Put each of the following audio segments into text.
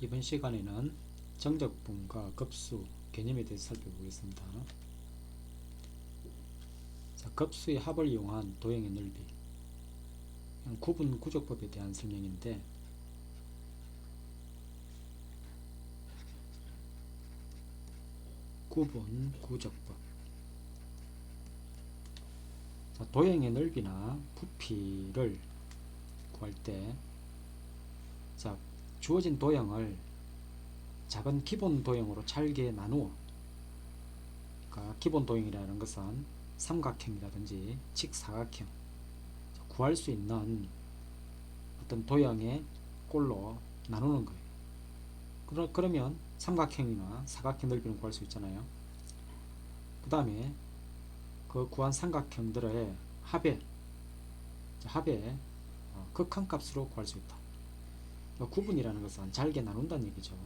이번 시간에는 정적분과 급수 개념에 대해서 살펴보겠습니다. 자, 급수의 합을 이용한 도형의 넓이, 구분 구조법에 대한 설명인데, 구분 구조법. 자, 도형의 넓이나 부피를 구할 때, 자, 주어진 도형을 작은 기본 도형으로 잘게 나누어, 그러니까 기본 도형이라는 것은 삼각형이라든지 직사각형, 구할 수 있는 어떤 도형의 꼴로 나누는 거예요. 그러면 삼각형이나 사각형 넓이는 구할 수 있잖아요. 그 다음에 그 구한 삼각형들의 합의, 극한값으로 구할 수 있다. 구분이라는 것은 잘게 나눈다는 얘기죠.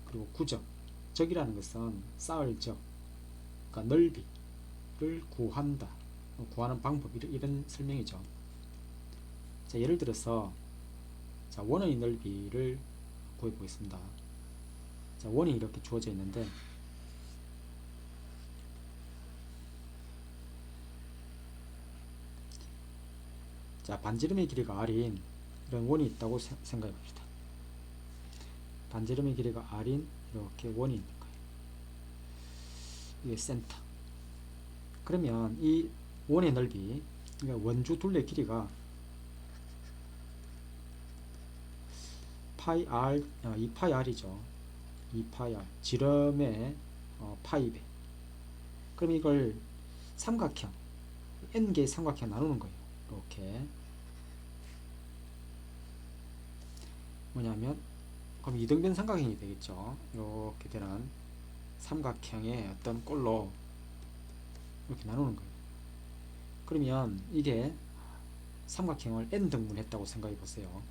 그리고 구적, 적이라는 것은 쌓을 적, 그러니까 넓이를 구한다. 구하는 방법, 이런 설명이죠. 자, 예를 들어서 자, 원의 넓이를 구해 보겠습니다. 자, 원이 이렇게 주어져 있는데, 자, 반지름의 길이가 r인 이런 원이 있다고 생각해 봅시다. 반지름의 길이가 r인 이렇게 원이 있는 거예요. 이게 센터. 그러면 이 원의 넓이, 그러니까 원주 둘레 길이가 파이 r, 2파이 r이죠. 2파이 r, 지름의 파이 배. 그럼 이걸 삼각형, n개의 삼각형 나누는 거예요. 이렇게 뭐냐면, 그럼 이등변 삼각형이 되겠죠. 이렇게 되는 삼각형의 어떤 꼴로 이렇게 나누는 거예요. 그러면 이게 삼각형을 n등분 했다고 생각해 보세요.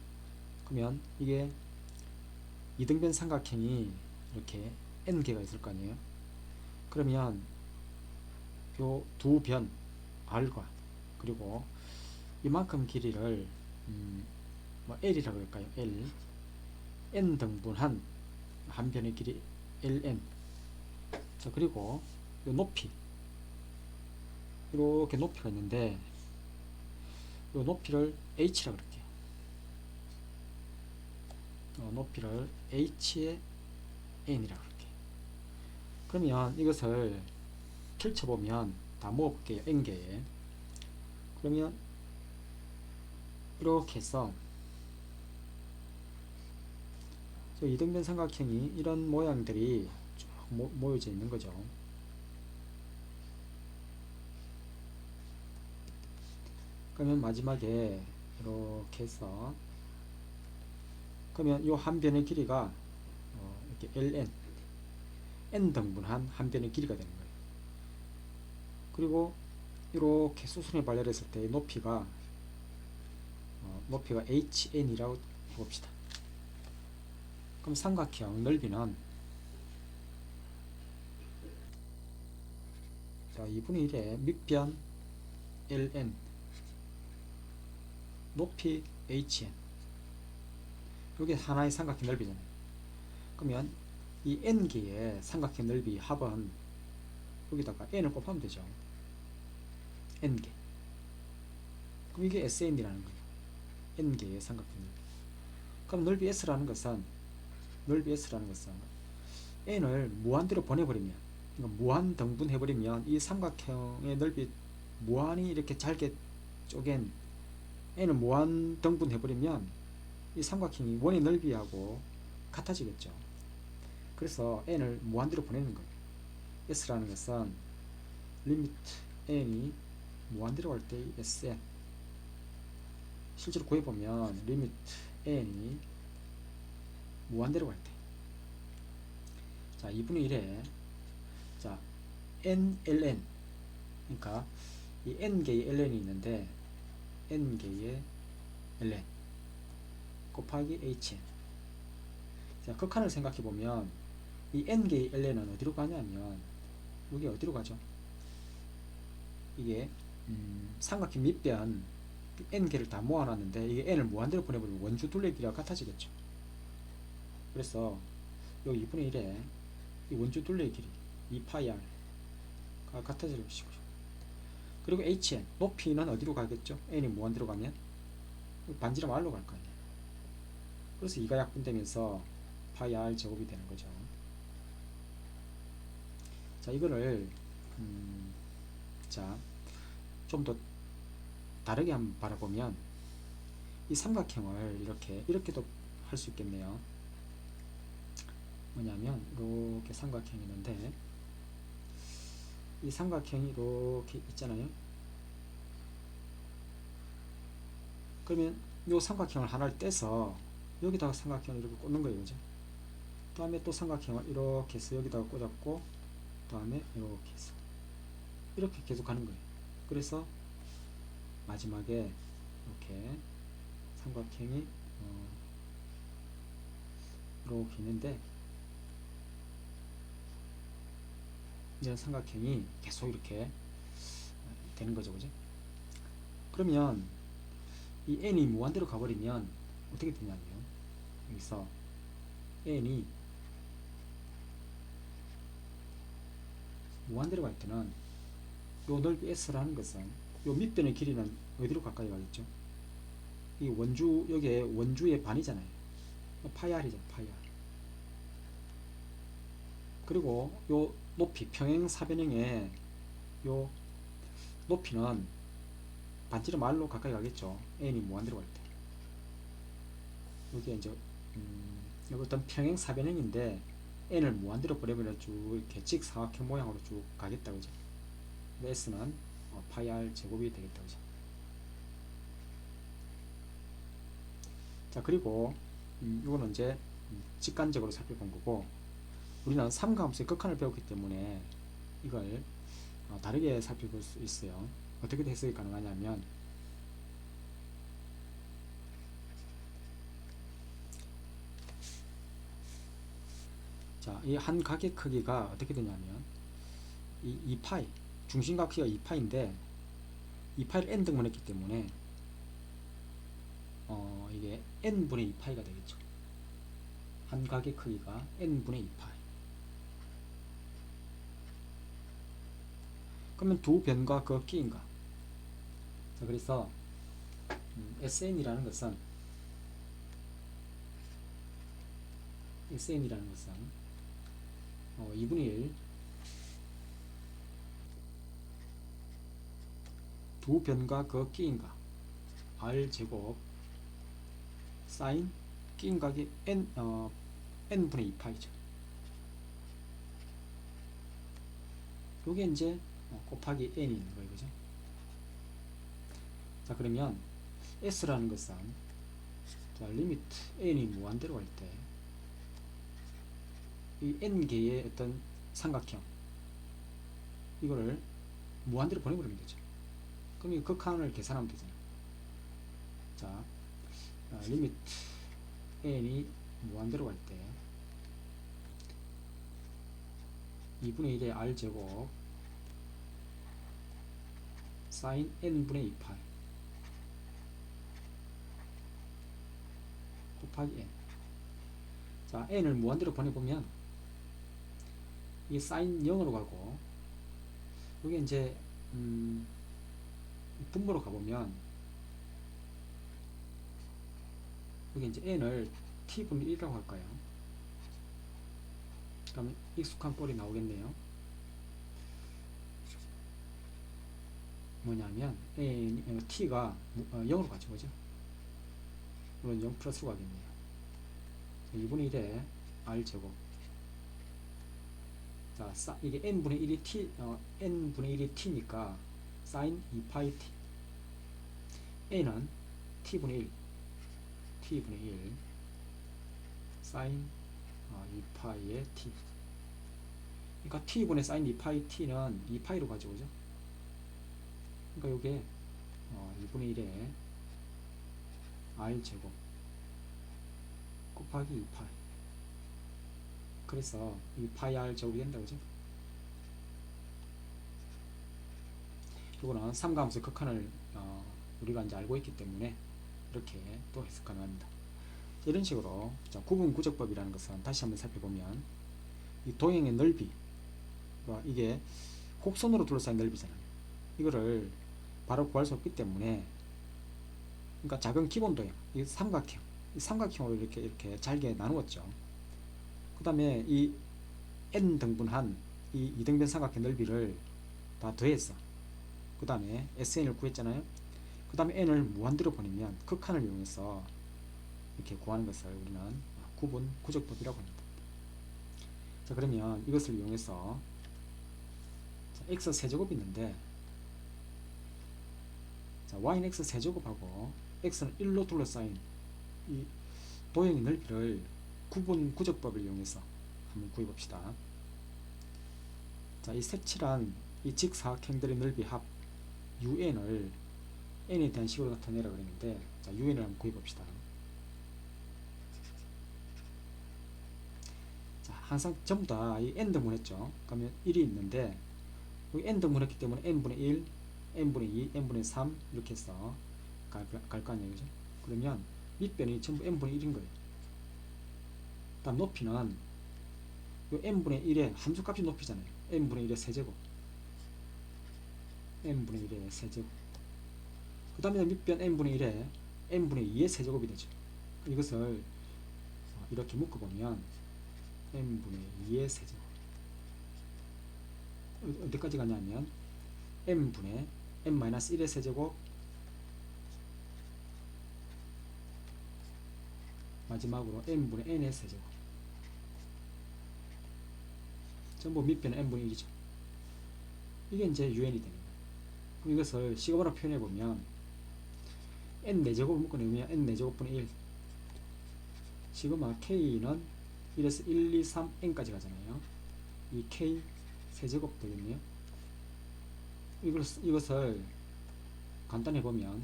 그러면 이게 이등변 삼각형이 이렇게 n개가 있을 거 아니에요. 그러면 요 두 변 r과 그리고 이만큼 길이를 뭐 l이라고 할까요? l n 등분한 한 변의 길이 ln. 자, 그리고 요 높이, 이렇게 높이가 있는데 요 높이를 h라고 그럴게요. 높이를 h의 n이라고 그럴게요. 그러면 이것을 펼쳐보면 다 모아볼게요. n개에. 그러면 이렇게 해서 이등변 삼각형이 이런 모양들이 쭉 모여져 있는 거죠. 그러면 마지막에 이렇게 해서, 그러면 이 한 변의 길이가 이렇게 ln, n 등분한 한 변의 길이가 되는 거예요. 그리고 이렇게 수순에 발열했을 때 높이가 hn이라고 봅시다. 그럼 삼각형 넓이는 자, 2분의 1의 밑변 ln, 높이 hn, 이게 하나의 삼각형 넓이잖아요. 그러면 이 n개의 삼각형 넓이 합은 여기다가 n을 곱하면 되죠. n개. 그럼 이게 SN이라는 거예요. n개의 삼각형 넓이. 그럼 넓이 S라는 것은 n을 무한대로 보내버리면, 그러니까 무한 등분해버리면 이 삼각형의 넓이 무한히 이렇게 잘게 쪼갠 n을 무한 등분해버리면 이 삼각형이 원의 넓이하고 같아지겠죠. 그래서 n을 무한대로 보내는 거예요. S라는 것은 리미트 n이 무한대로 갈 때 Sn, 실제로 구해보면 리미트 n이 무한대로 갈 때, 자, 2분의 1에 자, nln, 그러니까 이 n개의 ln이 있는데 n개의 ln 곱하기 hn. 자, 극한을 생각해보면 이 n개의 ln은 어디로 가냐면 여기 어디로 가죠? 이게 삼각형 밑변 n개를 다 모아놨는데 이게 n을 무한대로 보내버리면 원주 둘레 길이가 같아지겠죠. 그래서 여기 2분의 1에 이 원주 둘레의 길이 2파이 r가 같아질 것이고요. 그리고 hn 높이는 어디로 가겠죠? n이 무한대로 가면 반지름 r로 갈 거 아니에요. 그래서 2가 약분되면서 파이 r 제곱이 되는 거죠. 자, 이거를 자, 좀 더 다르게 한번 바라보면 이 삼각형을 이렇게도 할 수 있겠네요. 뭐냐면 이렇게 삼각형이 있는데 이 삼각형이 이렇게 있잖아요. 그러면 이 삼각형을 하나를 떼서 여기다가 삼각형을 이렇게 꽂는 거예요. 그죠? 그 다음에 또 삼각형을 이렇게 해서 여기다가 꽂았고 그 다음에 이렇게 해서 이렇게 계속 가는 거예요. 그래서 마지막에 이렇게 삼각형이 이렇게 있는데 이런 삼각형이 계속 이렇게 되는 거죠. 그죠? 그러면 이 n이 무한대로 가버리면 어떻게 되냐면 여기서 n이 무한대로 갈 때는 요 넓이 s라는 것은 요 밑변의 길이는 어디로 가까이 가겠죠? 이 원주, 여기에 원주의 반이잖아요. 파이 r이잖아요. 파이 r. 그리고 요 높이, 평행사변형의 요 높이는 반지름 r로 가까이 가겠죠. n이 무한대로 갈 때. 여기에 이제 여기 어떤 평행사변형인데 n을 무한대로 보내면 쭉 이렇게 직사각형 모양으로 쭉 가겠다. 그죠? s는 파이 r 제곱이 되겠다. 그죠? 자, 그리고 이거는 이제 직관적으로 살펴본 거고, 우리는 삼가함수의 극한을 배웠기 때문에 이걸 다르게 살펴볼 수 있어요. 어떻게 해석이 가능하냐면 자, 이 한 각의 크기가 어떻게 되냐면 이 2파이 중심각 크기가 2파인데 2파이를 n 등분했기 때문에 이게 n분의 2파이가 되겠죠. 한 각의 크기가 n분의 2파이. 그러면 두 변과 그 끼인가. 자, 그래서 SN이라는 것은 2분의 1 두 변과 그 끼인가 r제곱 사인 끼인각이 n분의 2파이죠. 요게 이제 곱하기 n이 있는 거예요. 그죠? 자, 그러면 s라는 것은 자, 리미트 n이 무한대로 갈 때 이 n개의 어떤 삼각형 이거를 무한대로 보내버리면 되죠. 그럼 이 극한을 계산하면 되잖아요. 자, 리미트 n이 무한대로 갈 때 2분의 1의 r제곱 사인 n분의 2파이 곱하기 n. 자, n을 무한대로 보내보면 이 사인 0으로 가고 여기 이제 분모로 가보면 여기 이제 n을 t분의 1이라고 할까요? 그러면 익숙한 꼴이 나오겠네요. 뭐냐면 t가 0으로 가죠. 그죠? 이건 0 플러스로 가겠네요. 2분의 1에 r제곱. 자, 이게 n분의 1이 n분의 1이 t니까 sin 2파이 t. n은 t분의 1 sin 2파이의 t. 그러니까 t분의 sin 2파이 t는 2파이로 가죠. 그죠? 그러니까 요게 2분의 1에 r제곱 곱하기 2파이. 그래서 이 파이 r 제곱이 된다. 그죠? 이거는 삼가함수 극한을 우리가 이제 알고 있기 때문에 이렇게 또 해석 가능합니다. 이런 식으로 자, 구분구적법이라는 것은 다시 한번 살펴보면 이 도형의 넓이 이게 곡선으로 둘러싸인 넓이잖아요. 이거를 바로 구할 수 없기 때문에 그러니까 작은 기본 도형 이 삼각형 이 삼각형으로 이렇게 잘게 나누었죠. 그 다음에 이 n 등분한 이 이등변 삼각형 넓이를 다 더했어. 그 다음에 SN을 구했잖아요. 그 다음에 n을 무한대로 보내면 극한을 이용해서 이렇게 구하는 것을 우리는 구분구적법이라고 합니다. 자, 그러면 이것을 이용해서 x 세제곱이 있는데 자, y는 x 세제곱하고 x는 1로 둘러싸인 이 도형의 넓이를 구분구적법을 이용해서 한번 구해봅시다. 자, 이 색칠한 이 직사각형들의 넓이 합 un을 n에 대한 식으로 나타내라 그랬는데 자, un을 한번 구해봅시다. 자, 항상 전부 다 이 n 등분했죠. 그러면 1이 있는데 여기 n 등분했기 때문에 n분의 1, n분의 2, n분의 3 이렇게 해서 갈 거 아니에요, 그죠? 그러면 밑변이 전부 n분의 1인 거예요. 다음 높이는 요 n분의 1의 함수값이 높이잖아요. n분의 1의 세제곱 n분의 1의 세제곱 그 다음에 밑변 n분의 1의 n분의 2의 세제곱이 되죠. 이것을 이렇게 묶어보면 n분의 2의 세제곱 어디까지 가냐면 n분의 n-1의 세제곱 마지막으로 n분의 n의 세제곱 전부 밑변은 n분의 1이죠. 이게 이제 un이 됩니다. 이것을 시그마로 표현해보면 n 4제곱을 묶어내면 n 4제곱분의 1 시그마 k는 1에서 1, 2, 3, n까지 가잖아요. 이 k 세제곱 되겠네요. 이것을 간단히 보면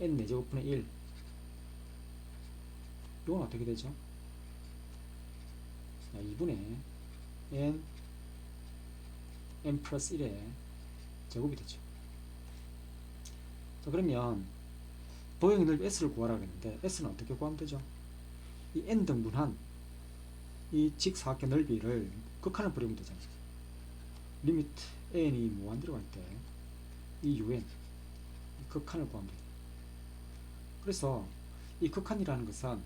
n 4제곱분의 1 이건 어떻게 되죠? 2분의 n 플러스 1의 제곱이 되죠. 자, 그러면 도형의 넓이 s를 구하라 그랬는데 s는 어떻게 구하면 되죠? 이 n 등분한 이 직사각형 넓이를 극한을 버리면 되잖아요. 리미트 n이 무한대로 갈 때 이 un 극한을 구하면 돼요. 그래서 이 극한이라는 것은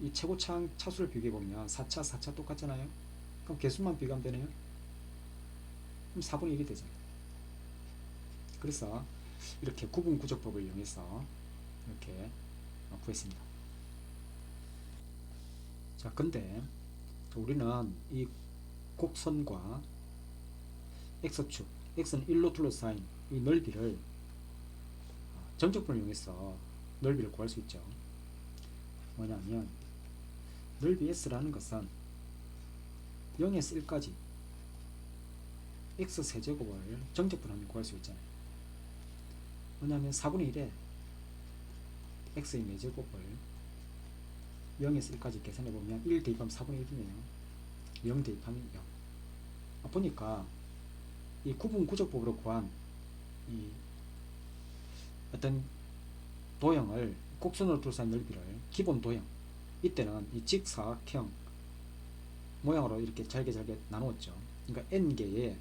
이 최고차항 차수를 비교해보면 4차, 4차 똑같잖아요. 그럼 개수만 비교하면 되네요. 그럼 4분의 1이 되잖아요. 그래서 이렇게 구분구적법을 이용해서 이렇게 구했습니다. 자, 근데 우리는 이 곡선과 x축, x는 1로 둘러싸인 이 넓이를 정적분을 이용해서 넓이를 구할 수 있죠. 뭐냐면 넓이 s라는 것은 0에서 1까지 x 세제곱을 정적분하면 구할 수 있잖아요. 뭐냐면 4분의 1에 x의 4제곱을 0에서 1까지 계산해보면 1 대입하면 4분의 1이네요. 0 대입하면 0. 보니까 이 구분구적법으로 구한 이 어떤 도형을 곡선으로 둘러싼 넓이를 기본 도형 이때는 이 직사각형 모양으로 이렇게 잘게 나누었죠. 그러니까 n개의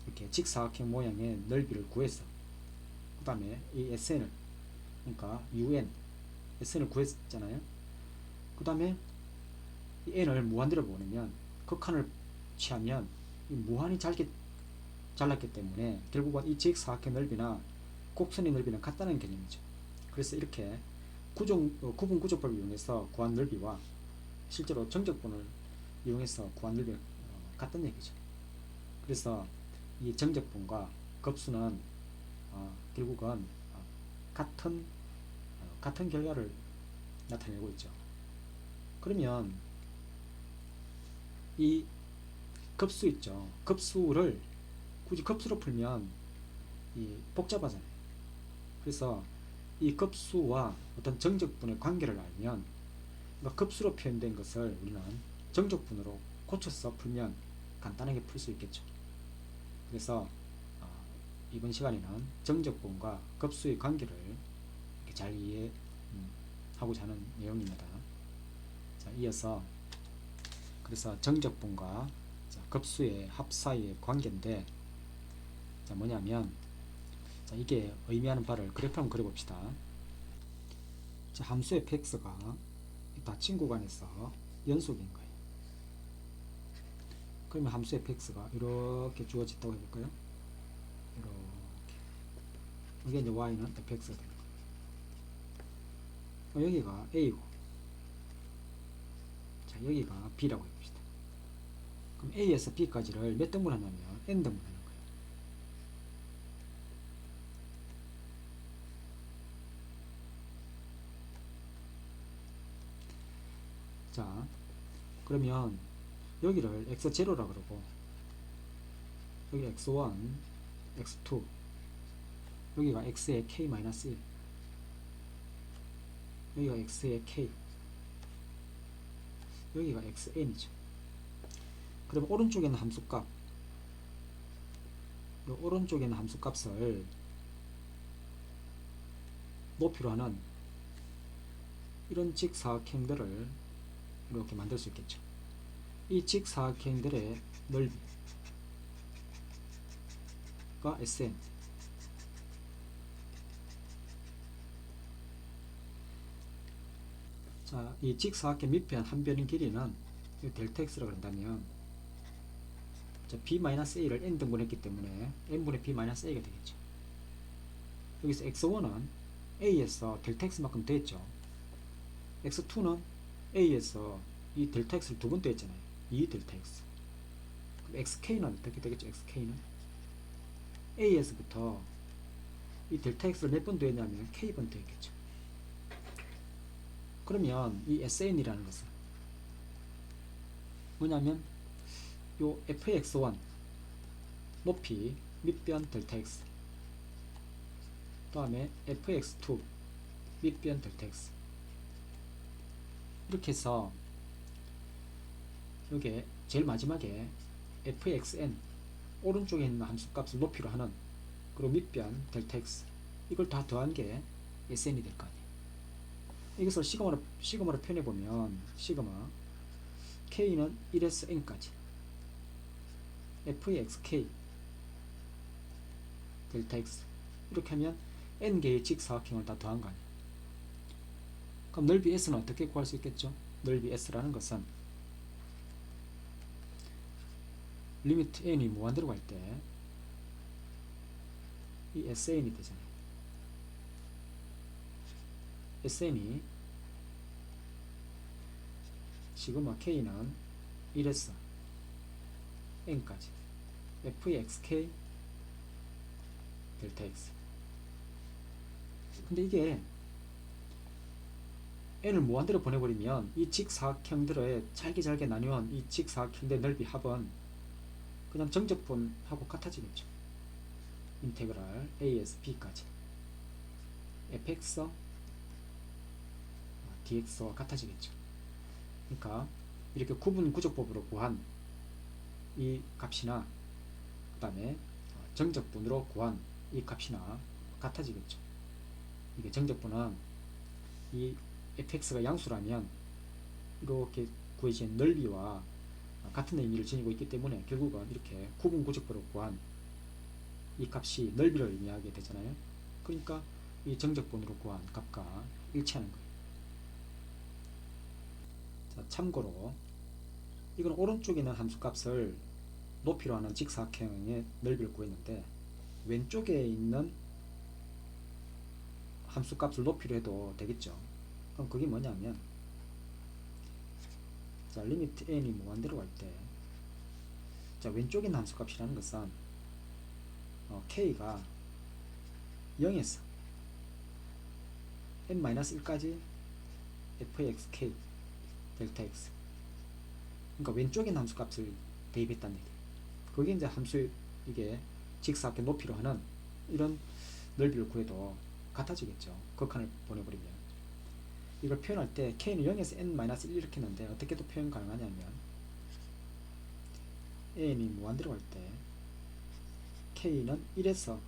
이렇게 직사각형 모양의 넓이를 구해서 그 다음에 이 SN을 그러니까 UN SN을 구했잖아요. 그 다음에 이 n을 무한대로 보내면 극한을 취하면 이 무한히 잘랐기 때문에 결국은 이 직사각형 넓이나 곡선의 넓이는 같다는 개념이죠. 그래서 이렇게 구분구적법을 이용해서 구한 넓이와 실제로 정적분을 이용해서 구한 넓이가 같다는 얘기죠. 그래서 이 정적분과 급수는 결국은 같은 결과를 나타내고 있죠. 그러면 이 급수 있죠. 급수를 굳이 급수로 풀면 복잡하잖아요. 그래서 이 급수와 어떤 정적분의 관계를 알면 그러니까 급수로 표현된 것을 우리는 정적분으로 고쳐서 풀면 간단하게 풀 수 있겠죠. 그래서 이번 시간에는 정적분과 급수의 관계를 이렇게 잘 이해하고자 하는 내용입니다. 자, 이어서 그래서 정적분과 급수의 합 사이의 관계인데, 자, 뭐냐면, 자, 이게 의미하는 바를 그래프 한번 그려봅시다. 자, 함수 fx가 닫힌 구간에서 연속인 거예요. 그러면 함수 fx가 이렇게 주어졌다고 해볼까요? 이렇게. 이게 이제 y는 fx가 되는 거예요. 여기가 a고, 자, 여기가 b라고 해봅시다. 그럼 a에서 b까지를 몇 등분 하냐면 n 등분 하는 거예요. 자, 그러면 여기를 x0라 그러고, 여기 x1, x2, 여기가 x의 k-1, 여기가 x의 k, 여기가 xn이죠. 그럼 오른쪽에 있는 함수값, 이 오른쪽에 있는 함수값을 높이로 하는 이런 직사각형들을 이렇게 만들 수 있겠죠. 이 직사각형들의 넓이가 Sn, 자, 이 직사각형 밑변 한 변의 길이는 델타 x라고 한다면, 자, b-a를 n 등분했기 때문에 n분의 b-a가 되겠죠. 여기서 x1은 a에서 델타 x만큼 더했죠. x2는 a에서 이 델타 x를 두 번 더했잖아요. 2 델타 x. 그럼 xk는 어떻게 되겠죠? xk는 a에서부터 이 델타 x를 몇 번 더했냐면 k번 더했겠죠. 그러면 이 sn이라는 것은 뭐냐면 요 fx1 높이 밑변 델타 x, 그 다음에 fx2 밑변 델타 x, 이렇게 해서 여기에 제일 마지막에 fxn 오른쪽에 있는 함수값을 높이로 하는, 그리고 밑변 델타 x, 이걸 다 더한 게 sn이 될 거 아니에요. 이것을 시그마로 표현해보면 시그마 k는 1에서 n까지 fxk 델타 x, 이렇게 하면 n개의 직사각형을 다 더한 거 아니에요. 그럼 넓이 s는 어떻게 구할 수 있겠죠? 넓이 s라는 것은 리미트 n이 무한대로 갈 때 이 sn이 되잖아요. sn이 시그마 k는 1에서 n까지 fxk 델타 x. 근데 이게 n을 무한대로 보내버리면 이 직사각형들의 잘게 나누어 이 직사각형들의 넓이 합은 그냥 정적분하고 같아지겠죠. 인테그랄 a에서 b까지 fx dx와 같아지겠죠. 그러니까 이렇게 구분 구조법으로 구한 이 값이나 그 다음에 정적분으로 구한 이 값이나 같아지겠죠. 이게 정적분은 이 fx가 양수라면 이렇게 구해진 넓이와 같은 의미를 지니고 있기 때문에 결국은 이렇게 구분 구조법으로 구한 이 값이 넓이를 의미하게 되잖아요. 그러니까 이 정적분으로 구한 값과 일치하는 거예요. 자, 참고로 이건 오른쪽에 있는 함수값을 높이로 하는 직사각형의 넓이를 구했는데, 왼쪽에 있는 함수값을 높이로 해도 되겠죠. 그럼 그게 뭐냐면, 자, 리미트 n이 무한대로 갈 때, 자, 왼쪽에 있는 함수값이라는 것은 k가 0에서 n-1까지 fxk 델타 x, 그러니까 왼쪽에 있는 함수값을 대입했다는 얘기예요. 그게 이제 함수, 이게 직사각형 높이로 하는 이런 넓이를 구해도 같아지겠죠. 극한을 보내버리면. 이걸 표현할 때 k는 0에서 n-1 이렇게 했는데 어떻게 또 표현 가능하냐면, n이 무한대로 갈 때 k는 1에서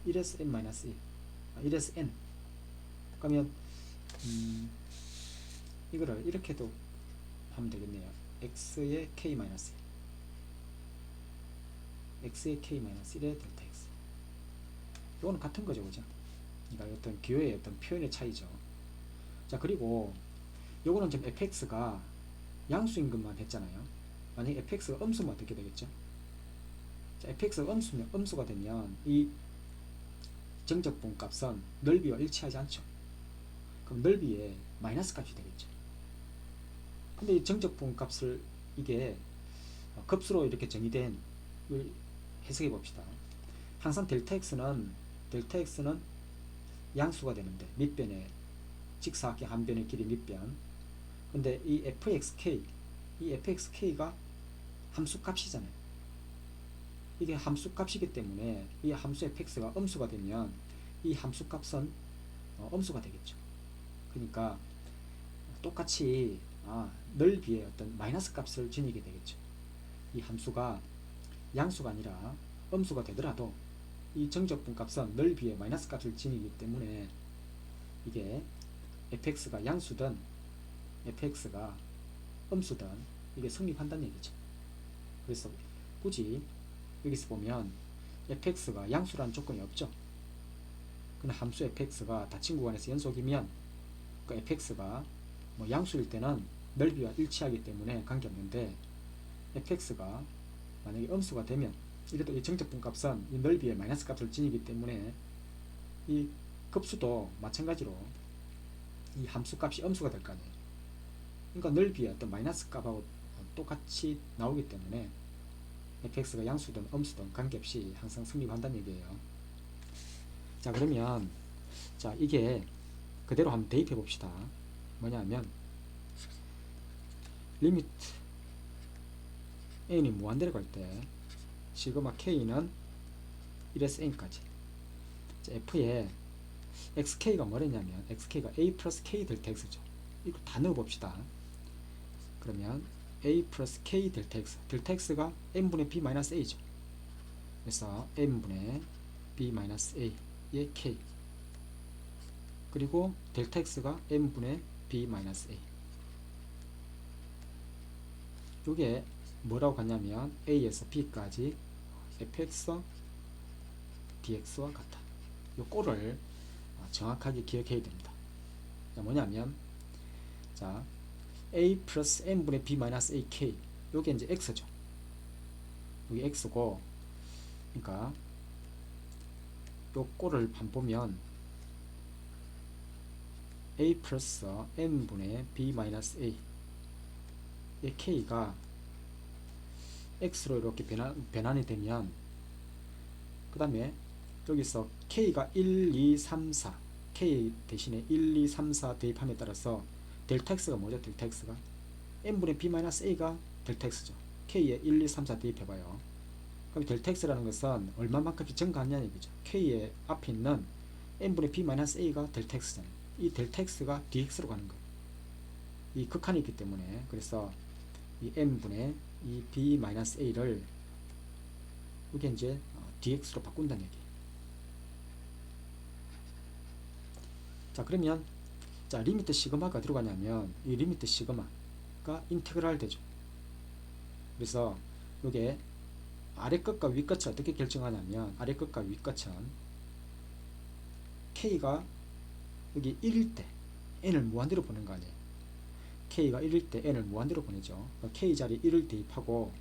n-1, 1에서 n, 그러면 이거를 이렇게도 하면 되겠네요. x의 k-1 x의 k-1의 델타 x. 이거는 같은 거죠, 그죠? 그러니까 어떤 기호의 어떤 표현의 차이죠. 자, 그리고 요거는 지금 fx가 양수인 것만 했잖아요. 만약에 fx가 음수면 어떻게 되겠죠? 자, fx가 음수가 되면 이 정적분 값은 넓이와 일치하지 않죠. 그럼 넓이에 마이너스 값이 되겠죠. 근데 이 정적분 값을 이게 급수로 이렇게 정의된 걸 해석해 봅시다. 항상 델타 x는 양수가 되는데 밑변에 직사각형 한 변의 길이 밑변. 근데 이 fxk가 함수 값이잖아요. 이게 함수 값이기 때문에 이 함수 fx가 음수가 되면 이 함수 값은 음수가 되겠죠. 그러니까 똑같이 넓이에 어떤 마이너스 값을 지니게 되겠죠. 이 함수가 양수가 아니라 음수가 되더라도 이 정적분 값은 넓이에 마이너스 값을 지니기 때문에 이게 fx가 양수든 fx가 음수든 이게 성립한다는 얘기죠. 그래서 굳이 여기서 보면 fx가 양수라는 조건이 없죠. 근데 함수 fx가 닫힌 구간에서 연속이면 그 fx가 뭐 양수일 때는 넓이와 일치하기 때문에 관계없는데 fx가 만약에 음수가 되면 이래도 이 정적분 값은 이 넓이에 마이너스 값을 지니기 때문에 이 급수도 마찬가지로 이 함수 값이 음수가 될 거 아니에요. 그러니까 넓이에 어떤 마이너스 값하고 똑같이 나오기 때문에 fx가 양수든 음수든 관계없이 항상 성립한다는 얘기예요. 자, 그러면 자, 이게 그대로 한번 대입해 봅시다. 뭐냐면 리미트 n이 무한대로 갈 때 시그마 k는 1에서 n까지. 자, f에 xk가 뭐랬냐면 xk가 a 플러스 k 델타 x죠. 이거 다 넣어 봅시다. 그러면 a 플러스 k 델타 x, 델타 x가 n분의 b 마이너스 a죠. 그래서 n분의 b 마이너스 a의 k, 그리고 델타 x가 n분의 b 마이너스 a. 이게 뭐라고 갔냐면 a에서 b까지 fx dx와 같다. 이 꼴을 정확하게 기억해야 됩니다. 자, 뭐냐면 자, a 플러스 n분의 b 마이너스 ak, 요게 이제 x죠. 여기 x고, 그러니까 요 꼴을 반 보면 a 플러스 n분의 b 마이너스 a 의 k가 x로 이렇게 변환이 되면, 그 다음에 여기서 k가 1, 2, 3, 4, k 대신에 1, 2, 3, 4 대입함에 따라서 델타 x가 뭐죠? 델타 x가 n분의 b 마이너스 a가 델타 x죠. k에 1, 2, 3, 4 대입해봐요. 그럼 델타 x라는 것은 얼마만큼 증가하냐는 얘기죠. k의 앞에 있는 n분의 b 마이너스 a가 델타 x잖아요. 이 델타 x가 dx로 가는 거예요. 이 극한이 있기 때문에. 그래서 이 n분의 이 b 마이너스 a를 이게 이제 dx로 바꾼다는 얘기예요. 자, 그러면 자, 리미트 시그마가 들어가냐면 이 리미트 시그마가 인테그랄 되죠. 그래서 이게 아래 끝과 위 끝을 어떻게 결정하냐면, 아래 끝과 위 끝은 k가 여기 1일 때 n을 무한대로 보는 거 아니에요. k가 1일 때 n을 무한대로 보내죠. k 자리 1을 대입하고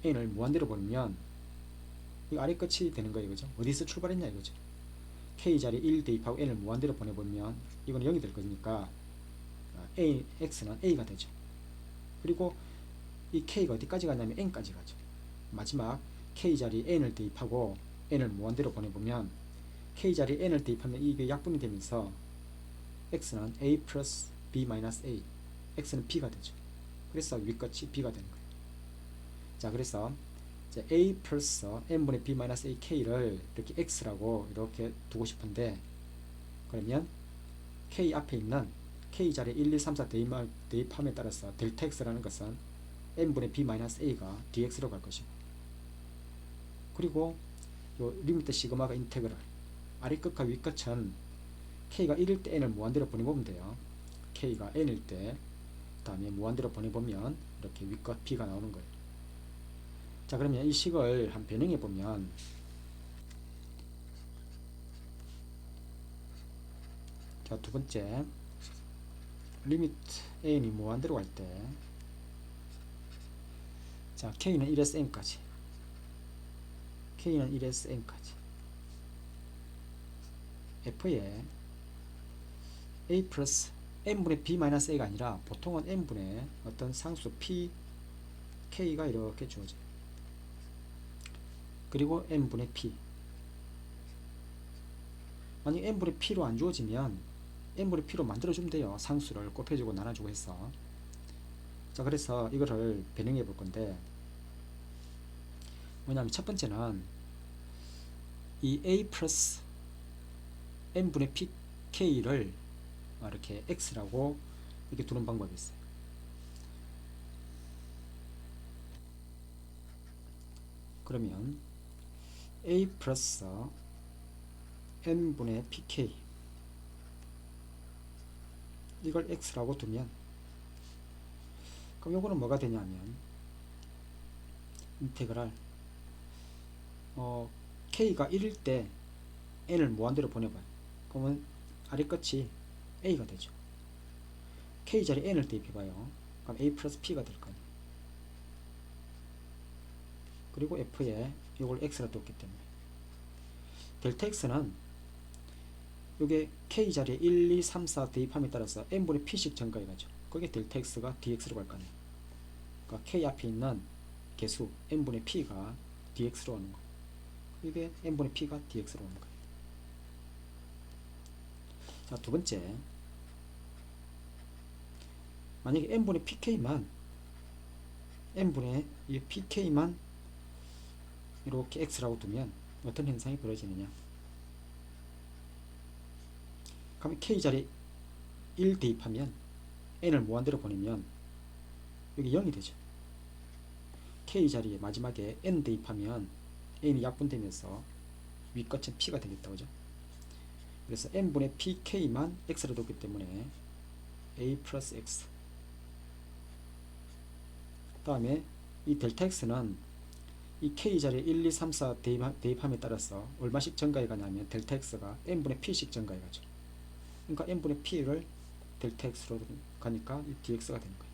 n을 무한대로 보내면 이 아래 끝이 되는 거예요. 그죠? 어디서 출발했냐 이거죠. k 자리 1 대입하고 n을 무한대로 보내보면 이거는 0이 될 거니까 x는 a가 되죠. 그리고 이 k가 어디까지 가냐면 n까지 가죠. 마지막 k 자리 n을 대입하고 n을 무한대로 보내보면 k 자리 n을 대입하면 이게 약분이 되면서 x는 a 플러스 b 마이너스 a, x는 b가 되죠. 그래서 윗끝이 b가 되는 거예요. 자, 그래서 이제 a 플러스 n분의 b 마이너스 a k를 이렇게 x라고 이렇게 두고 싶은데, 그러면 k 앞에 있는 k 자리에 1, 2, 3, 4 대입함에 따라서 델타 x라는 것은 n분의 b 마이너스 a가 dx로 갈 것이고, 그리고 요 리미트 시그마가 인테그랄, 아래 끝과 위 끝은 k가 1일 때 n을 무한대로 보내보면 돼요. K가 N일 때 그 다음에 무한대로 보내보면 이렇게 위과 B가 나오는 거예요. 자, 그러면 이 식을 한 변형해 보면, 자, 두 번째 리미트 N이 무한대로 갈 때, 자, K는 1에서 N까지, K는 1에서 N까지 F에 A 플러스 n분의 b 마이너스 a가 아니라 보통은 n분의 어떤 상수 p k가 이렇게 주어져요. 그리고 n분의 p, 만약 n분의 p로 안 주어지면 n분의 p로 만들어주면 돼요. 상수를 곱해주고 나눠주고 해서. 자, 그래서 이거를 변형해 볼 건데, 뭐냐면 첫 번째는 이 a 플러스 n분의 pk를 이렇게 x라고 이렇게 두는 방법이 있어요. 그러면 a 플러스 n분의 pk 이걸 x라고 두면, 그럼 요거는 뭐가 되냐면 인테그랄 k가 1일 때 n을 무한대로 보내봐요. 그러면 아래 끝이 a가 되죠. k 자리 n을 대입해봐요. 그럼 a 플러스 p가 될 거예요. 그리고 f에 이걸 x라 뒀기 때문에 델타 x는 요게 k 자리에 1, 2, 3, 4 대입함에 따라서 n분의 p씩 증가해 가죠. 그게 델타 x가 dx로 갈 거네요. 그러니까 k 앞에 있는 개수 n분의 p가 dx로 오는 거예요. 이게 n분의 p가 dx로 오는 거예요. 자, 두 번째, 만약에 n분의 pk만 이 pk만 이렇게 x라고 두면 어떤 현상이 벌어지느냐, 그럼 k 자리에 1 대입하면 n을 무한대로 보내면 여기 0이 되죠. k 자리에 마지막에 n 대입하면 n이 약분되면서 윗끝은 p가 되겠다, 그죠? 그래서 n분의 pk만 x로 뒀기 때문에 a 플러스 x, 그 다음에 이 델타 x는 이 k 자리에 1, 2, 3, 4 대입함에 따라서 얼마씩 증가해 가냐면 델타 x가 n분의 p씩 증가해 가죠. 그러니까 n분의 p를 델타 x로 가니까 이 dx가 되는 거예요.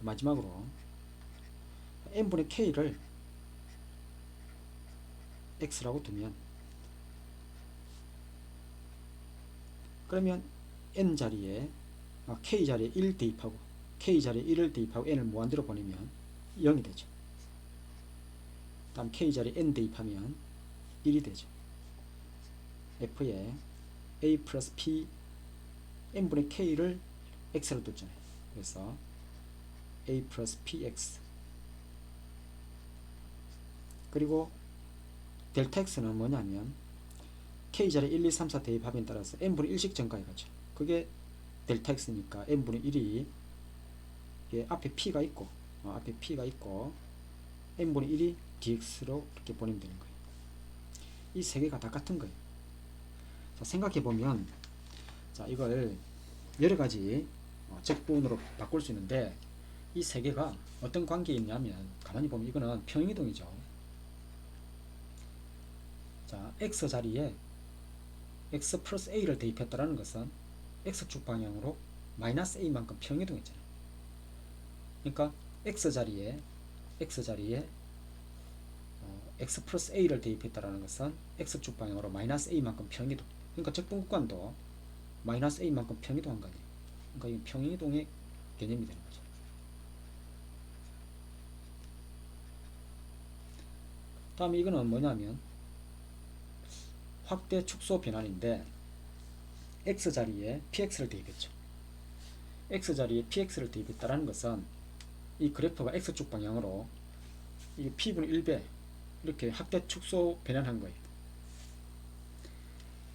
마지막으로 n분의 k를 x라고 두면, 그러면 n 자리에 k 자리에 1 대입하고 k 자리에 1을 대입하고 n을 무한대로 보내면 0이 되죠. 다음 k 자리에 n 대입하면 1이 되죠. f에 a 플러스 p n분의 k를 x로 뒀잖아요. 그래서 a 플러스 px, 그리고 델타 x는 뭐냐면 k 자리에 1, 2, 3, 4 대입함에 따라서 n분의 1씩 증가해 가죠. 그게 델타 x니까 n분의 1이 앞에 p가 있고 n분의 1이 dx로 이렇게 보내면 되는 거예요. 이 세 개가 다 같은 거예요. 자, 생각해보면, 자, 이걸 여러가지 적분으로 바꿀 수 있는데, 이 세 개가 어떤 관계에 있냐면, 가만히 보면 이거는 평행이동이죠. 자, x 자리에 x 플러스 a를 대입했다는 것은 x축 방향으로 마이너스 a만큼 평행이동했잖아요. 그러니까 x 자리에 x 플러스 a를 대입했다는 것은 x축 방향으로 마이너스 a만큼 평행이동. 그러니까 적분국관도 마이너스 a만큼 평행이동한 거 아니에요. 그러니까 이 평행이동의 개념이 되는 거죠. 다음에 이거는 뭐냐면 확대 축소 변환인데, x 자리에 px를 대입했죠. x 자리에 px를 대입했다는 것은 이 그래프가 x축 방향으로 이게 p분의 1배 이렇게 확대 축소 변환한 거예요.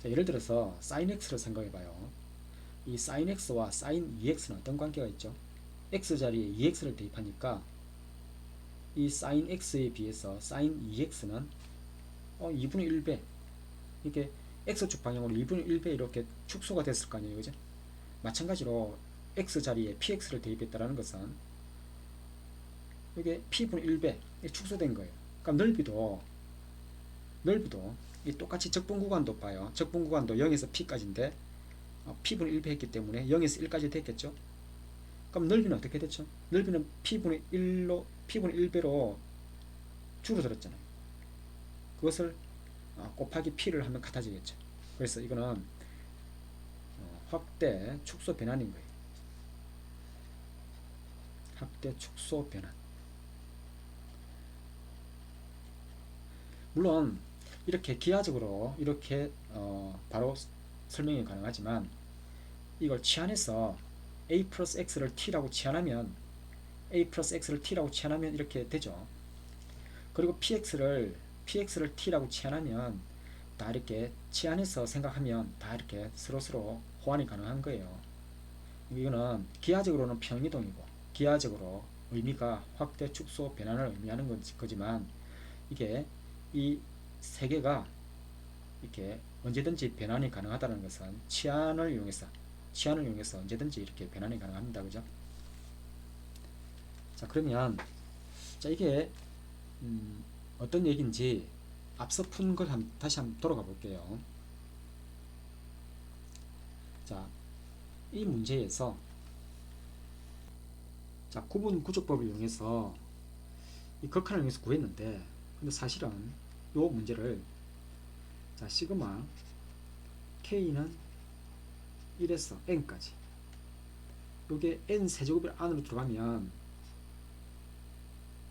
자, 예를 들어서 sin x를 생각해 봐요. 이 sin x와 sin 2x는 어떤 관계가 있죠? x 자리에 2x를 대입하니까 이 sin x에 비해서 sin 2x는 2분의 1배, 이게 x축 방향으로 2분의 1배 이렇게 축소가 됐을 거 아니에요, 그죠? 마찬가지로 x 자리에 px를 대입했다는 것은 이게 p분의 1배 축소된 거예요. 그러니까 넓이도 이 똑같이 적분 구간도 봐요. 적분 구간도 0에서 p까지인데 p분의 1배 했기 때문에 0에서 1까지 됐겠죠. 그럼 넓이는 어떻게 됐죠? 넓이는 p분의 1배로 줄어들었잖아요. 그것을 곱하기 p를 하면 같아지겠죠. 그래서 이거는 확대 축소 변환인 거예요. 확대 축소 변환. 물론 이렇게 기하적으로 이렇게 바로 설명이 가능하지만 이걸 치환해서 a 플러스 x를 t라고 치환하면 이렇게 되죠. 그리고 px를 t라고 치환하면 다 이렇게 치환해서 생각하면 다 이렇게 서로 호환이 가능한 거예요. 이거는 기하적으로는 평이동이고 기하적으로 의미가 확대 축소 변환을 의미하는 거지만 이게 이 세 개가 이렇게 언제든지 변환이 가능하다는 것은 치환을 이용해서 언제든지 이렇게 변환이 가능합니다. 그죠? 자, 그러면 이게 어떤 얘기인지 앞서 푼 걸 다시 한번 돌아가 볼게요. 자, 이 문제에서 구분 구조법을 이용해서 이 극한을 이용해서 구했는데, 근데 사실은 이 문제를 시그마 k는 1에서 n까지 요게 n 세제곱일 안으로 들어가면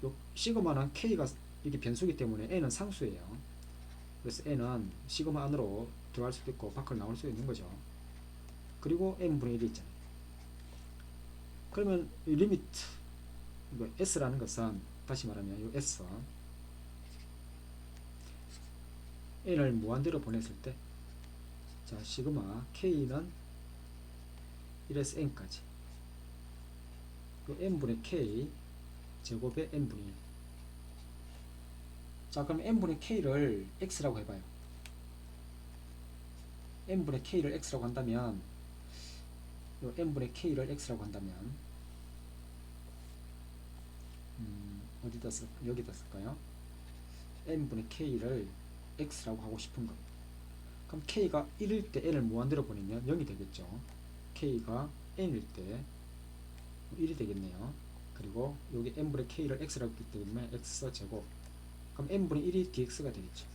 요 시그마는 k가 이게 변수이기 때문에 n은 상수예요. 그래서 n은 시그마 안으로 들어갈 수도 있고 밖으로 나올 수도 있는 거죠. 그리고 n분의 1이 있잖아요. 그러면 이 리미트 이거 s라는 것은 다시 말하면 이 s n을 무한대로 보냈을 때 시그마 k는 1에서 n까지 요 n분의 k 제곱의 n분의 1. 그럼 n분의 k를 x라고 해봐요. n분의 k를 x라고 한다면 요 n분의 k를 x라고 한다면 여기다 쓸까요? n분의 k를 x라고 하고 싶은 것. 그럼 k가 1일 때 n을 무한대로 보내면 0이 되겠죠. k가 n일 때 1이 되겠네요. 그리고 여기 n분의 k를 x라고 했기 때문에 x제곱. 그럼 n분의 1이 dx가 되겠죠.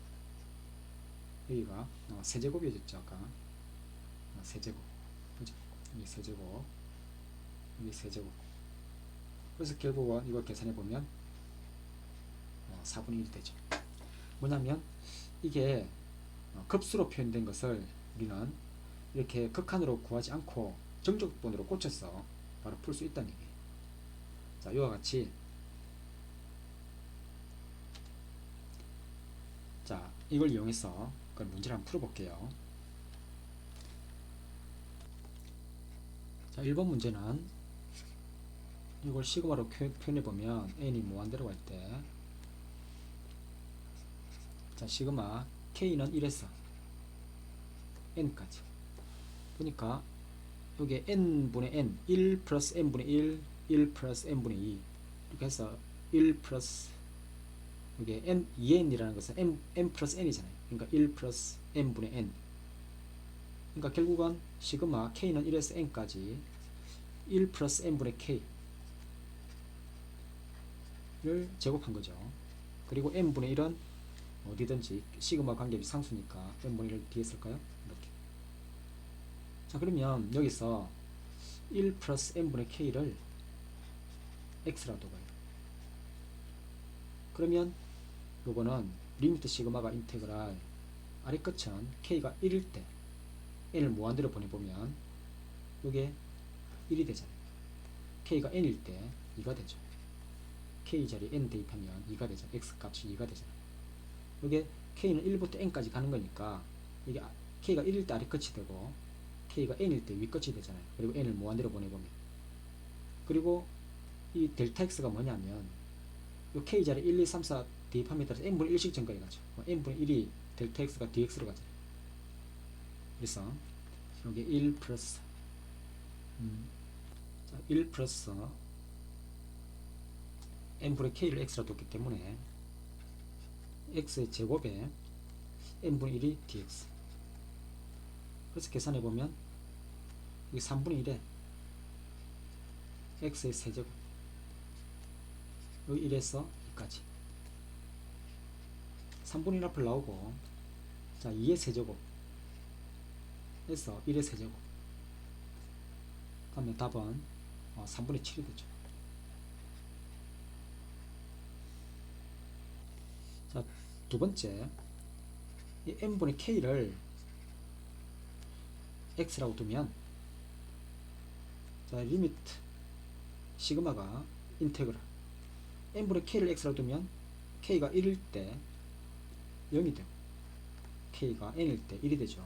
여기가 세제곱이었죠. 아까 세제곱. 그죠? 여기 세제곱. 여기 세제곱. 그래서 결국은 이거 계산해 보면 4분의 1이 되죠. 뭐냐면 이게 급수로 표현된 것을 우리는 이렇게 극한으로 구하지 않고 정적분으로 꽂혀서 바로 풀 수 있다는 얘기예요. 자, 이와 같이 이걸 이용해서 그 문제를 한번 풀어볼게요. 자, 1번 문제는 이걸 시그마로 표현해보면 n이 무한대로 갈 때 시그마 k는 1에서 n까지 보니까 여기 n분의 n 1 플러스 n분의 1 1 플러스 n분의 2 이렇게 해서 1 플러스 여기 n 2n이라는 것은 n 플러스 n이잖아요. 그러니까 1 플러스 n분의 n. 그러니까 결국은 시그마 k는 1에서 n까지 1 플러스 n분의 k를 제곱한 거죠. 그리고 n분의 1은 어디든지 시그마 관계비 상수니까 n분의 1을 뒤에 쓸까요? 이렇게. 자, 그러면 여기서 1 플러스 n분의 k를 x라고 봐요. 그러면 요거는 리미트 시그마가 인테그랄 아래 끝은 k가 1일 때 n을 무한대로 보내보면 요게 1이 되잖아요. k가 n일 때 2가 되죠. k 자리에 n 대입하면 2가 되죠. x 값이 2가 되잖아요. 요게 k는 1부터 n까지 가는 거니까 이게 k가 1일 때 아래 끝이 되고 k가 n일 때 위 끝이 되잖아요. 그리고 n을 무한대로 보내보면 그리고 이 델타 x가 뭐냐면 요 k 자리 1, 2, 3, 4 대입함에 따라서 n분의 1씩 증가해 가죠. n분의 1이 델타 x가 dx로 가잖아요. 그래서 여기 1 플러스 자, 1 플러스 n분의 k를 x라 뒀기 때문에 x의 제곱에 n분의 1이 dx. 그래서 계산해보면 여기 3분의 1에 x의 세제곱, 여기 1에서 2까지 3분의 1 앞을 나오고, 자 2의 세제곱 에서 1의 세제곱 그러면 답은 3분의 7이 되죠. 자, 두 번째, 이 n분의 k를 x라고 두면, 자 리미트 시그마가 인테그랄 n분의 k를 x라고 두면 k가 1일 때 0이 되고 k가 n일 때 1이 되죠.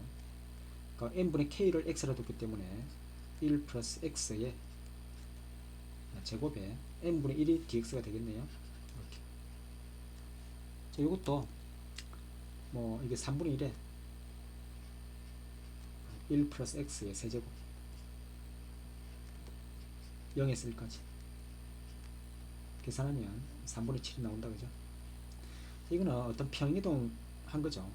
그러니까 n분의 k를 x라고 뒀기 때문에 1 플러스 x의 제곱에 n분의 1이 dx가 되겠네요. 이렇게. 자, 이것도 뭐 이게 3분의 1에 1 플러스 x의 세제곱 0에서 1까지 계산하면 3분의 7이 나온다, 그죠? 이거는 어떤 평이동 한 거죠.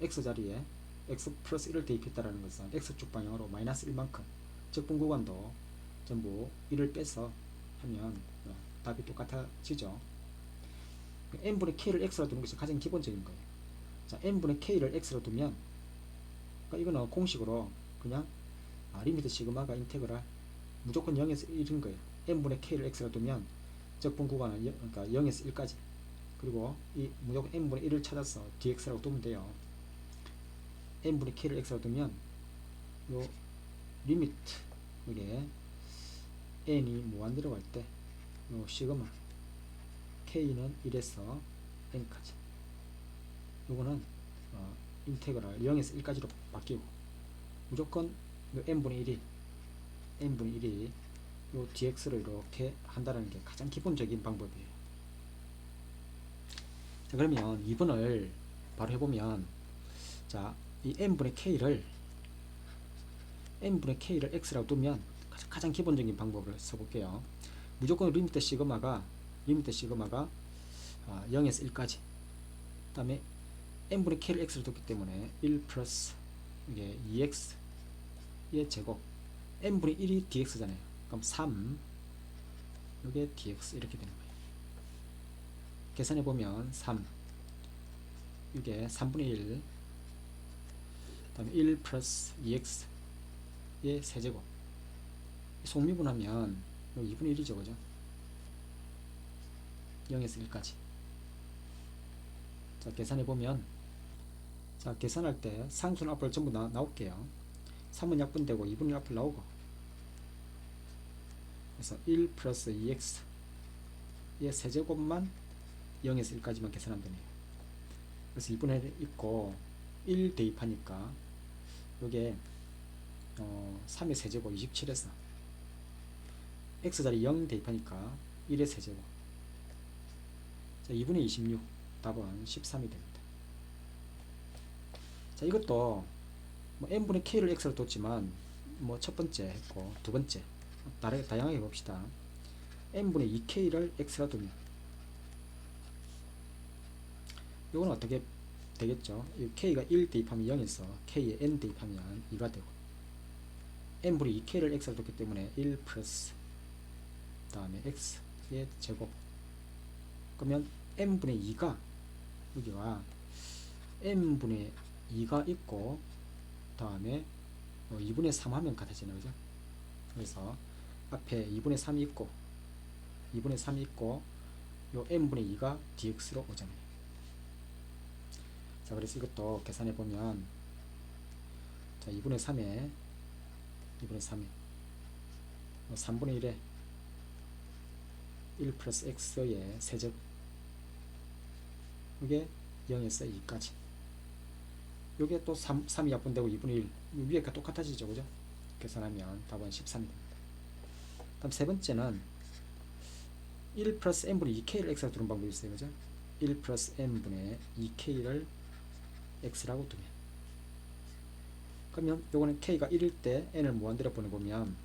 x 자리에 x 플러스 1을 대입했다라는 것은 x축 방향으로 마이너스 1만큼 적분 구간도 전부 1을 빼서 하면 답이 똑같아지죠. n분의 k를 x로 두는 것이 가장 기본적인 거예요. 자, n분의 k를 x로 두면, 그러니까 이거는 공식으로 그냥 리미트 시그마가 인테그랄 무조건 0에서 1인 거예요. n분의 k를 x로 두면 적분 구간은 그러니까 0에서 1까지, 그리고 이 무조건 n분의 1을 찾아서 dx라고 두면 돼요. n분의 k를 x로 두면 요 리미트, 이게 n이 무한대로 갈 때 요 시그마 k는 1에서 n까지, 요거는 인테그랄 0에서 1까지로 바뀌고, 무조건 요 n분의 1이 요 dx를 이렇게 한다는 게 가장 기본적인 방법이에요. 자, 그러면 2번을 바로 해보면, 자, 이 n분의 k를 x라고 두면 가장 기본적인 방법을 써볼게요. 무조건 리미트 시그마가 0에서 1까지, 그 다음에 n분의 k를 x로 뒀기 때문에 1 플러스 이게 2x의 제곱, n분의 1이 dx잖아요. 그럼 3 이게 dx 이렇게 되는 거예요. 계산해보면 3 이게 3분의 1, 그 다음에 1 플러스 2x의 세제곱, 속미분하면 2분의 1이죠, 그죠? 0에서 1까지. 자, 계산해보면, 자, 계산할 때 상수는 앞으로 전부 나올게요. 3은 약분되고 2분의 1 앞으로 나오고, 그래서 1 플러스 2x의 세제곱만 0에서 1까지만 계산하면 되네요. 그래서 2분의 1 있고 1 대입하니까 요게 3의 세제곱 27에서 x자리 0 대입하니까 1의 세제곱, 자, 2분의 26, 답은 13이 됩니다. 자, 이것도 뭐 n분의 k를 x로 뒀지만 뭐 첫 번째 했고 두 번째 다양하게 해봅시다. n분의 2k를 x로 두면 이건 어떻게 되겠죠? k가 1 대입하면 0에서 k에 n 대입하면 2가 되고, n분의 2k를 x로 뒀기 때문에 1 플러스 그 다음에 x의 제곱, 그러면 n분의 2가 여기가 n분의 2가 있고 그 다음에 2분의 3 하면 같아지네요, 그죠? 그래서 앞에 2분의 3이 있고 요 n분의 2가 dx로 오잖아요. 자, 그래서 이것도 계산해 보면, 자, 2분의 3에 3분의 1에 1 플러스 x의 세제곱, 이게 0에서 2까지, 요게 또 3이 약분되고 2분의 1 위에가 똑같아지죠, 그죠? 계산하면 답은 13이 됩니다. 다음 세 번째는 1 플러스 n분의 2k를 x라고 두는 방법이 있어요, 그죠? 1 플러스 n분의 2k를 x라고 두면, 그러면 요거는 k가 1일 때 n을 무한대로 보내보면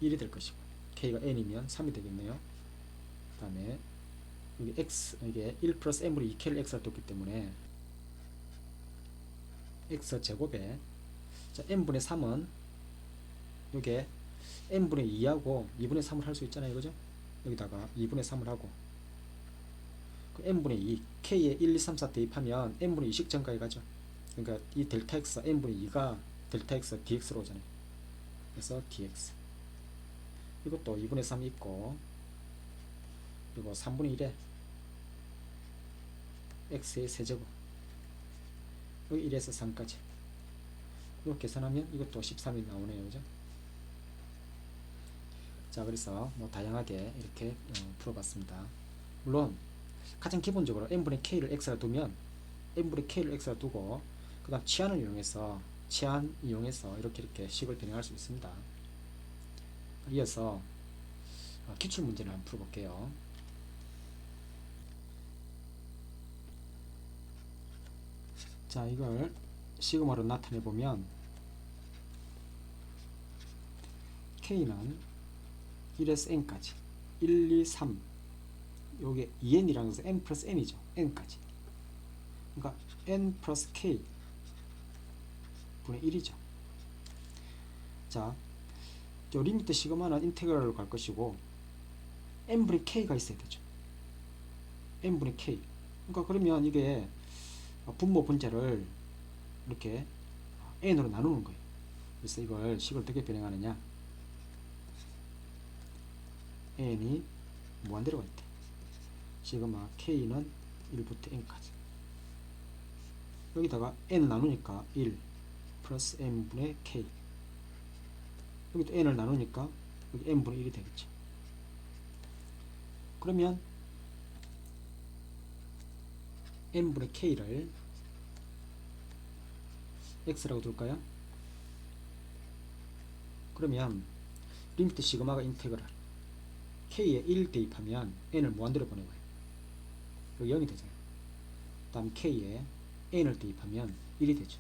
1이 될 것이고 k가 n이면 3이 되겠네요. 그 다음에 여기 x, 이게 1 플러스 n분의 2k를 x가 뒀기 때문에 x 제곱에, 자, n분의 3은 요게 n분의 2하고 2분의 3을 할 수 있잖아요. 그죠? 여기다가 2분의 3을 하고 그 n분의 2, k에 1, 2, 3, 4 대입하면 n분의 2씩 증가해 가죠. 그러니까 이 델타 x, n분의 2가 델타 x dx로 오잖아요. 그래서 dx, 이것도 2분의 3 있고, 그리고 3분의 1에 x의 세제곱, 여기 1에서 3까지 이렇게 계산하면 이것도 13이 나오네요. 그죠? 자, 그래서 뭐 다양하게 이렇게 풀어봤습니다. 물론 가장 기본적으로 n분의 k를 x라 두면 n분의 k를 x라 두고 그 다음 치환을 이용해서 이렇게 식을 변형할 수 있습니다. 이어서 기출 문제를 한번 풀어볼게요. 자, 이걸 시그마로 나타내 보면 k는 1에서 n까지 1, 2, 3, 요게 2n이라는 것은 n 플러스 n이죠. n까지. 그러니까 n 플러스 k 분의 1이죠. 자, 요 리미트 시그마는 인테그랄로 갈 것이고 n분의 k가 있어야 되죠. n분의 k. 그러니까 그러면 이게 분모 분자를 이렇게 n으로 나누는 거예요. 그래서 이걸 식을 어떻게 변형하느냐, n이 무한대로 갈 때 시그마 k는 1부터 n까지, 여기다가 n을 나누니까 1 플러스 n분의 k, 여기도 n을 나누니까 여기 n분의 1이 되겠죠. 그러면 n분의 k를 x라고 둘까요? 그러면 리미트 시그마가 인테그랄 k에 1 대입하면 n을 무한대로 보내고요. 여기 0이 되잖아요. 다음 k에 n을 대입하면 1이 되죠.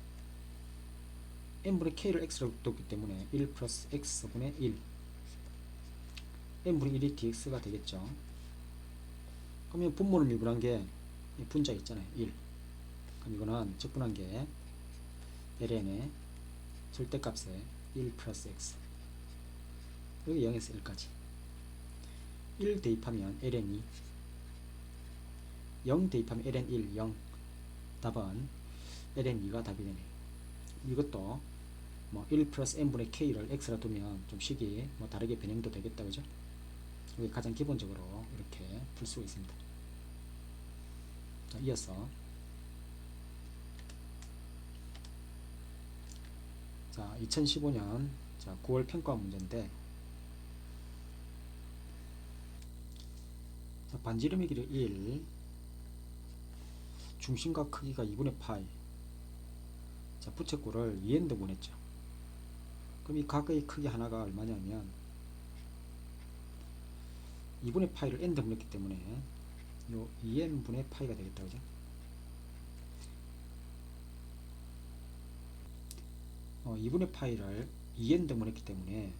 n분의 k를 x라고 뒀기 때문에 1 플러스 x분의 1, n분의 1이 dx가 되겠죠. 그러면 분모를 미분한 게 분자 있잖아요. 1. 그럼 이거는 적분한 게 ln의 절대값에 1 플러스 x, 여기 0에서 1까지 1 대입하면 ln2, 0 대입하면 ln1, 0. 답은 ln2가 답이 되네요. 이것도 뭐 1 플러스 n분의 k를 x라 두면 좀 식이 뭐 다르게 변형도 되겠다. 그죠? 이게 가장 기본적으로 이렇게 풀 수가 있습니다. 자, 이어서 자, 2015년 9월 평가 문제인데, 자, 반지름의 길이 1, 중심과 크기가 2분의 파이, 자, 부채꼴을 2n등분 했죠. 그럼 이 각의 크기 하나가 얼마냐면 2분의 파이를 n등분 했기 때문에 요 2n분의 파이가 되겠다. 그죠? 2분의 파이를 2n등분 했기 때문에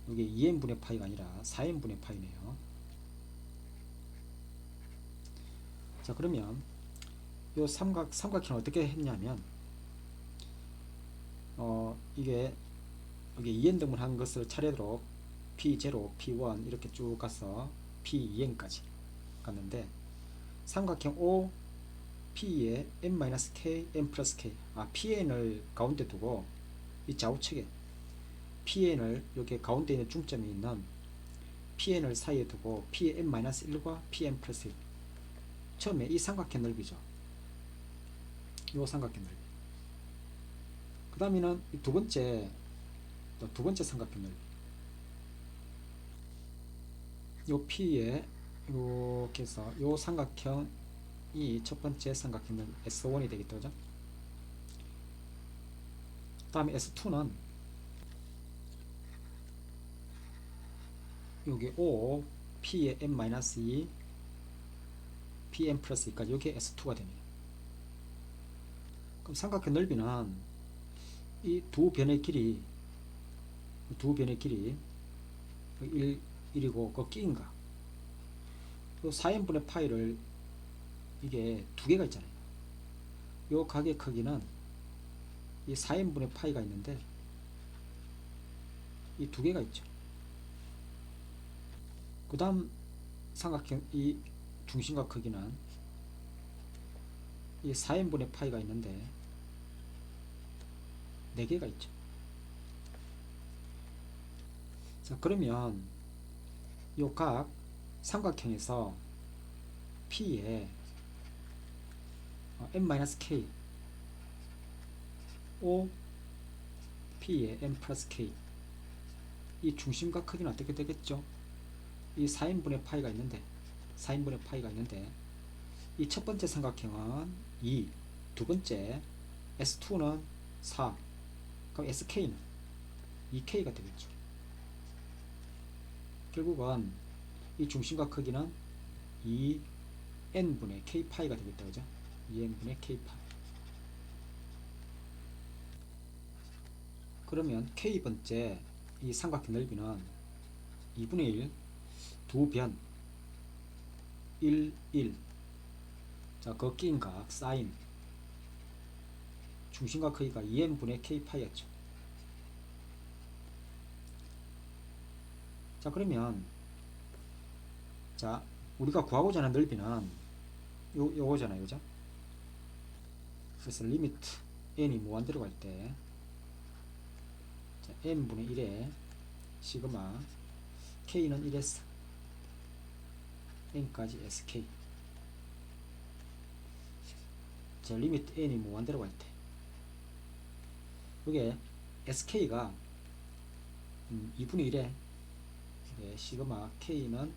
이게 2n분의 파이가 아니라 4n분의 파이네요. 자, 그러면 요 삼각형을 어떻게 했냐면 이게 여기 2n등분 한 것을 차례로 P0, P1 이렇게 쭉 가서 P2n까지 갔는데, 삼각형 O P에 n-k, n 플러스 k, Pn을 가운데 두고 이 좌우측에 Pn을 여기 가운데 있는 중점이 있는 Pn을 사이에 두고 P의 n-1과 Pn 플러스 1, 처음에 이 삼각형 넓이죠. 이 삼각형 넓이. 그 다음에는 두 번째 삼각형 넓이. 요 P에 이렇게 해서 요 삼각형이 첫 번째 삼각형은 S1이 되겠죠. 그죠? 다음에 S2는 여기 O, P의 n-2, Pn 플러스 2까지 여기 S2가 됩니다. 그럼 삼각형 넓이는 이 두 변의 길이 1, 1이고 그 끼인각. 또 4n분의 파이를 이게 두 개가 있잖아요. 요 각의 크기는 이 4n분의 파이가 있는데 이 두 개가 있죠. 그 다음 삼각형 이 중심각 크기는 이 4n분의 파이가 있는데 네 개가 있죠. 자, 그러면 요 각 삼각형에서 P에 n-k O P에 n 플러스 k 이 중심각 크기는 어떻게 되겠죠? 이 4인분의 파이가 있는데 이 첫 번째 삼각형은 2, 두 번째 S2는 4, 그럼 SK는 2K가 되겠죠. 결국은 이 중심각 크기는 2n분의 K파이가 되겠다, 그죠? 2n분의 K파이. 그러면 K번째 이 삼각형 넓이는 2분의 1, 두 변, 1, 1. 자, 그 끼인 각, 사인. 중심각 크기가 2n분의 K파이였죠. 자, 그러면, 자, 우리가 구하고자 하는 넓이는 요거잖아요, 그죠? 그래서 리미트 n이 무한대로 갈 때, 자, n분의 1에 시그마 k는 1에서 n까지 sk. 자, 리미트 n이 무한대로 갈 때, 이게 sk가 2분의 1에 시그마 k는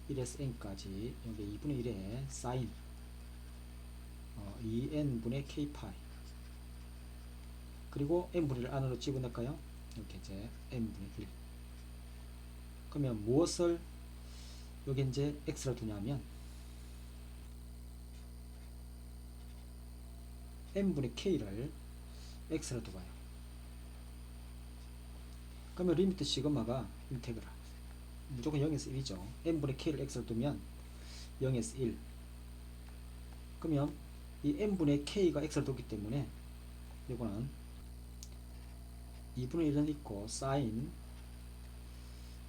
1에서 n까지, 여기 2분의 1에 사인 2n분의 k파이, 그리고 n분의 1을 안으로 집어넣을까요? 이렇게 이제 n분의 1. 그러면 무엇을 여기 이제 x로 두냐면 n분의 k를 x로 두어요. 그러면 리미트 시그마가 인테그랄 무조건 0에서 1이죠. n분의 k를 x로 두면 0에서 1. 그러면 이 n분의 k가 x로 뒀기 때문에 이거는 2분의 1은 있고 사인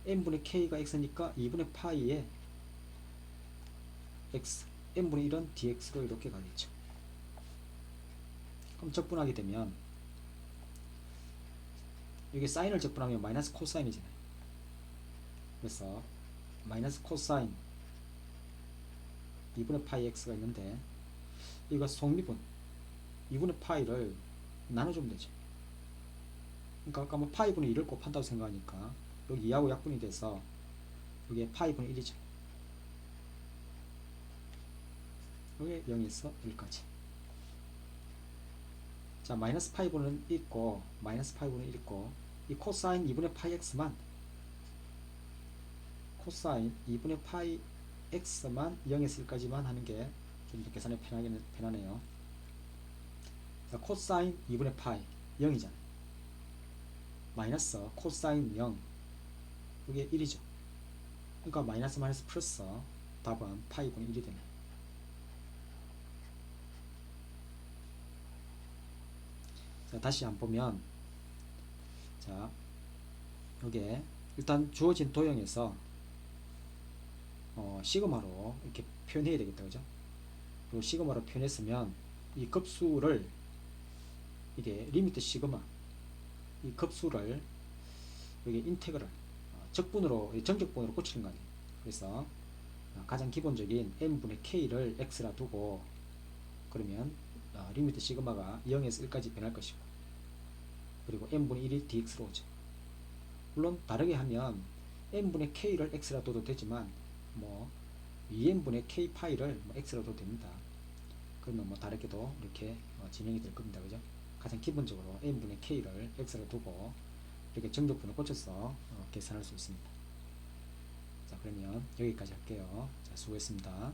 n분의 k가 x니까 2분의 파이에 x, n분의 1은 dx로 이렇게 가겠죠. 그럼 적분하게 되면 여기 사인을 적분하면 마이너스 코사인이잖아요. 그래서 마이너스 코사인 2분의 파이 x가 있는데 이거 속미분 2분의 파이를 나눠주면 되죠. 그러니까 아까 뭐 파이분의 1을 곱한다고 생각하니까 여기 2하고 약분이 돼서 여기에 파이분의 1이죠. 여기 0에서 1까지. 자, 마이너스 파이분은 있고 마이너스 파이분은 있고 이 코사인 2분의 파이 x만 코사인 2분의 파이 x만 0에서 1까지만 하는 게 좀 더 계산이 편하네요. 자, 코사인 2분의 파이 0이잖아요. 마이너스 코사인 0 이게 1이죠. 그러니까 마이너스 마이너스 플러스 답은 파이분의 1이 되네. 자, 다시 한번 보면 자, 여기에 일단 주어진 도형에서 시그마로 이렇게 표현해야 되겠다, 그죠? 그리고 시그마로 표현했으면 이 급수를 이게 리미트 시그마 이 급수를 여기 인테그랄 적분으로 정적분으로 고치는 거 아니에요. 그래서 가장 기본적인 n분의 k를 x라 두고 그러면 리미트 시그마가 0에서 1까지 변할 것이고 그리고 n분의 1이 dx로 오죠. 물론 다르게 하면 n분의 k를 x라 둬도 되지만 뭐 2n분의 k파이를 뭐 x로 둬도 됩니다. 그러면 뭐 다르게도 이렇게 진행이 될 겁니다. 그죠? 가장 기본적으로 n분의 k를 x로 두고 이렇게 정적분을 고쳐서 계산할 수 있습니다. 자, 그러면 여기까지 할게요. 자, 수고했습니다.